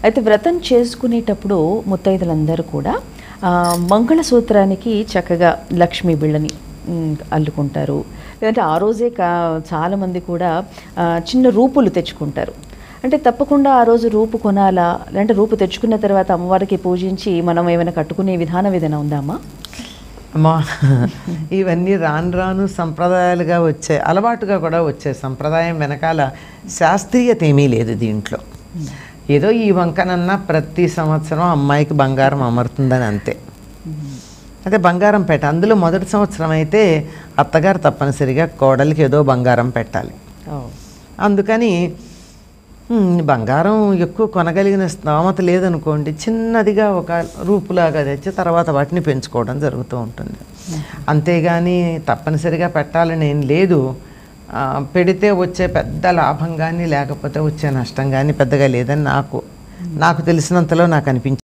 అయితే వ్రతం చేసుకునేటప్పుడు ముత్తైదులందరూ కూడా మంగళసూత్రానికి చక్కగా లక్ష్మీ బిళ్ళని అల్లుకుంటారు. లేదంటే ఆ రోజే చాలామంది కూడా చిన్న రూపులు తెచ్చుకుంటారు. అంటే తప్పకుండా ఆ రోజు రూపు కొనాలా, లేదంటే రూపు తెచ్చుకున్న తర్వాత అమ్మవారికి పూజించి మనం ఏమైనా కట్టుకునే విధానం ఏదైనా ఉందా అమ్మా? అమ్మా, ఇవన్నీ రాను రాను సంప్రదాయాలుగా వచ్చే, అలవాటుగా కూడా వచ్చే సంప్రదాయం వెనకాల శాస్త్రీయత ఏమీ లేదు దీంట్లో. ఏదో ఈ వంకనన్నా ప్రతి సంవత్సరం అమ్మాయికి బంగారం అమరుతుందని అంతే. అదే బంగారం అందులో మొదటి సంవత్సరం అయితే అత్తగారు తప్పనిసరిగా కోడలికి ఏదో బంగారం పెట్టాలి. అందుకని బంగారం ఎక్కువ కొనగలిగిన స్తోమత లేదనుకోండి, చిన్నదిగా ఒక రూపులాగా తెచ్చి తర్వాత వాటిని పెంచుకోవడం జరుగుతూ ఉంటుంది. అంతేగాని తప్పనిసరిగా పెట్టాలని ఏం లేదు. పెడితే వచ్చే పెద్ద లాభం కానీ లేకపోతే వచ్చే నష్టం కానీ పెద్దగా లేదని నాకు తెలిసినంతలో నాకు అనిపించింది.